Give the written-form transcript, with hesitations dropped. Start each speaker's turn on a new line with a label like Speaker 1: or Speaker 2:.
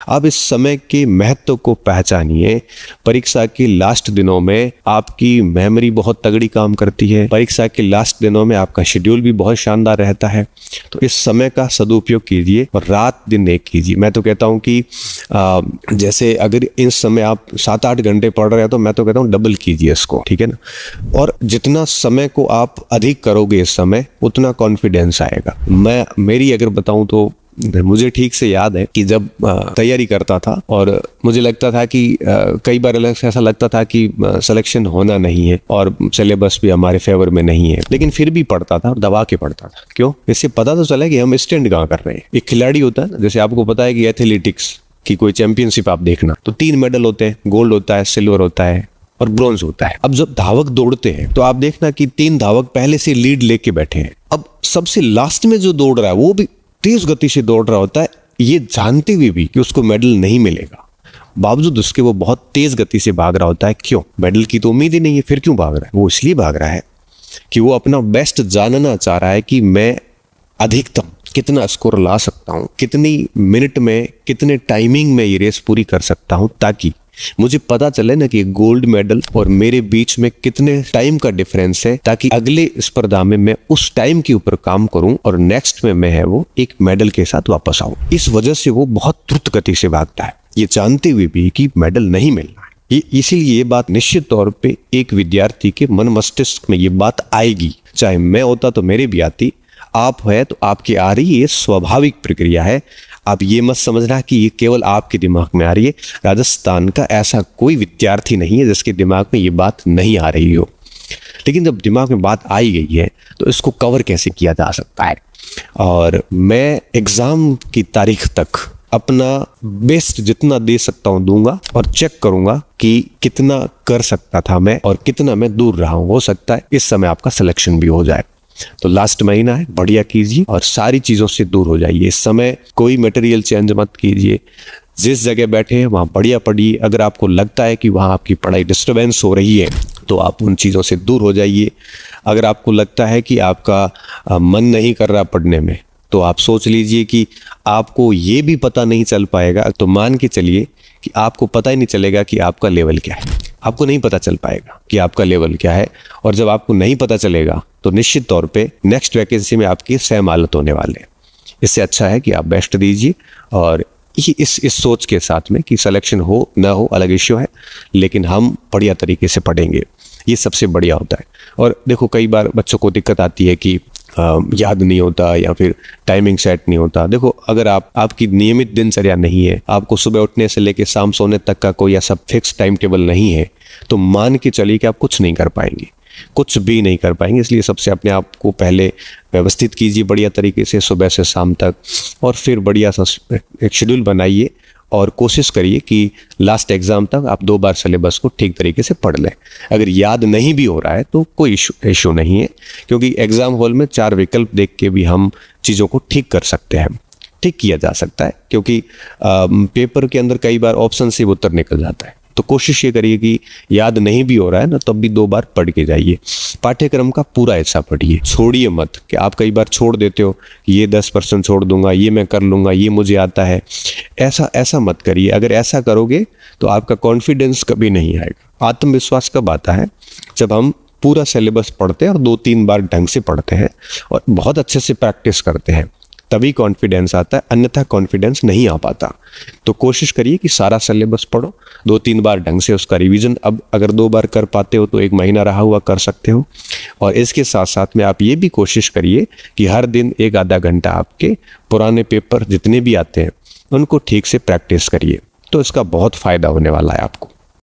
Speaker 1: आप इस समय के महत्व को पहचानिए। परीक्षा के लास्ट दिनों में आपकी मेमोरी बहुत तगड़ी काम करती है। परीक्षा के लास्ट दिनों में आपका शेड्यूल भी बहुत शानदार रहता है। तो इस समय का सदुपयोग कीजिए और रात दिन एक कीजिए। मैं तो कहता हूँ कि जैसे अगर इस समय आप 7-8 घंटे पढ़ रहे हो तो मैं तो कहता हूँ डबल कीजिए इसको, ठीक है ना। और जितना समय को आप अधिक करोगे इस समय, उतना कॉन्फिडेंस आएगा। मेरी अगर बताऊं तो मुझे ठीक से याद है कि जब तैयारी करता था और मुझे लगता था कि कई बार ऐसा लगता था कि सिलेक्शन होना नहीं है और सिलेबस भी हमारे फेवर में नहीं है, लेकिन फिर भी पढ़ता था और दबा के पढ़ता था। क्यों? इससे पता तो चला कि हम स्टैंड कहाँ कर रहे हैं। एक खिलाड़ी होता है ना, जैसे आपको पता है कि एथलेटिक्स की कोई चैंपियनशिप आप देखना तो 3 मेडल होते हैं, गोल्ड होता है, सिल्वर होता है और ब्रॉन्ज होता है। अब जब धावक दौड़ते हैं तो आप देखना कि 3 धावक पहले से लीड लेके बैठे हैं। अब सबसे लास्ट में जो दौड़ रहा है वो भी तेज गति से दौड़ रहा होता है, ये जानते हुए भी कि उसको मेडल नहीं मिलेगा, बावजूद उसके वो बहुत तेज गति से भाग रहा होता है। क्यों? मेडल की तो उम्मीद ही नहीं है, फिर क्यों भाग रहा है? वो इसलिए भाग रहा है कि वो अपना बेस्ट जानना चाह रहा है कि मैं अधिकतम कितना स्कोर ला सकता हूं, कितनी मिनट में, कितने टाइमिंग में ये रेस पूरी कर सकता हूं, ताकि मुझे पता चले ना कि गोल्ड मेडल और मेरे बीच में कितने टाइम का डिफरेंस है, ताकि अगले स्पर्धा में मैं उस टाइम के ऊपर काम करूं और नेक्स्ट में मैं है वो एक मेडल के साथ वापस आऊं। इस वजह से वो बहुत द्रुत गति से भागता है, ये जानते हुए भी कि मेडल नहीं मिलना है। इसीलिए ये बात निश्चित तौर पे एक विद्यार्थी के मन मस्तिष्क में ये बात आएगी। चाहे मैं होता तो मेरे भी आती, आप है तो आपकी आ रही, ये स्वाभाविक प्रक्रिया है। आप ये मत समझना कि ये केवल आपके दिमाग में आ रही है। राजस्थान का ऐसा कोई विद्यार्थी नहीं है जिसके दिमाग में ये बात नहीं आ रही हो। लेकिन जब दिमाग में बात आई गई है तो इसको कवर कैसे किया जा सकता है। और मैं एग्जाम की तारीख तक अपना बेस्ट जितना दे सकता हूं दूंगा और चेक करूंगा कि कितना कर सकता था मैं और कितना मैं दूर रहा हूं। हो सकता है इस समय आपका सिलेक्शन भी हो जाए। तो लास्ट महीना है, बढ़िया कीजिए और सारी चीजों से दूर हो जाइए। इस समय कोई मटेरियल चेंज मत कीजिए। जिस जगह बैठे हैं वहां बढ़िया पढ़िए। अगर आपको लगता है कि वहां आपकी पढ़ाई डिस्टर्बेंस हो रही है तो आप उन चीज़ों से दूर हो जाइए। अगर आपको लगता है कि आपका मन नहीं कर रहा पढ़ने में तो आप सोच लीजिए कि आपको ये भी पता नहीं चल पाएगा, तो मान के चलिए कि आपको पता ही नहीं चलेगा कि आपका लेवल क्या है। आपको नहीं पता चल पाएगा कि आपका लेवल क्या है। और जब आपको नहीं पता चलेगा तो निश्चित तौर पे नेक्स्ट वैकेंसी में आपकी सेम हालत होने वाले हैं। इससे अच्छा है कि आप बेस्ट दीजिए और इस सोच के साथ में कि सिलेक्शन हो ना हो अलग इश्यू है, लेकिन हम बढ़िया तरीके से पढ़ेंगे, ये सबसे बढ़िया होता है। और देखो कई बार बच्चों को दिक्कत आती है कि याद नहीं होता या फिर टाइमिंग सेट नहीं होता। देखो अगर आपकी नियमित दिनचर्या नहीं है, आपको सुबह उठने से लेकर शाम सोने तक का कोई ऐसा फिक्स टाइम टेबल नहीं है, तो मान के चलिए कि आप कुछ नहीं कर पाएंगे, कुछ भी नहीं कर पाएंगे। इसलिए सबसे अपने आप को पहले व्यवस्थित कीजिए बढ़िया तरीके से सुबह से शाम तक, और फिर बढ़िया सा एक शेड्यूल बनाइए और कोशिश करिए कि लास्ट एग्जाम तक आप 2 बार सिलेबस को ठीक तरीके से पढ़ लें। अगर याद नहीं भी हो रहा है तो कोई इशू नहीं है, क्योंकि एग्जाम हॉल में 4 विकल्प देख के भी हम चीज़ों को ठीक कर सकते हैं, ठीक किया जा सकता है। क्योंकि पेपर के अंदर कई बार ऑप्शन से उत्तर निकल जाता है, तो कोशिश ये करिए कि याद नहीं भी हो रहा है ना तब भी 2 बार पढ़ के जाइए। पाठ्यक्रम का पूरा हिस्सा पढ़िए, छोड़िए मत कि आप कई बार छोड़ देते हो कि ये 10% छोड़ दूंगा, ये मैं कर लूंगा, ये मुझे आता है। ऐसा मत करिए। अगर ऐसा करोगे तो आपका कॉन्फिडेंस कभी नहीं आएगा। आत्मविश्वास कब आता है? जब हम पूरा सिलेबस पढ़ते हैं और 2-3 बार ढंग से पढ़ते हैं और बहुत अच्छे से प्रैक्टिस करते हैं, तभी कॉन्फिडेंस आता है, अन्यथा कॉन्फिडेंस नहीं आ पाता। तो कोशिश करिए कि सारा सिलेबस पढ़ो, 2-3 बार ढंग से उसका रिवीजन, अब अगर 2 बार कर पाते हो तो 1 महीना रहा हुआ कर सकते हो। और इसके साथ साथ में आप ये भी कोशिश करिए कि हर दिन 1 आधा घंटा आपके पुराने पेपर जितने भी आते हैं उनको ठीक से प्रैक्टिस करिए, तो इसका बहुत फायदा होने वाला है आपको।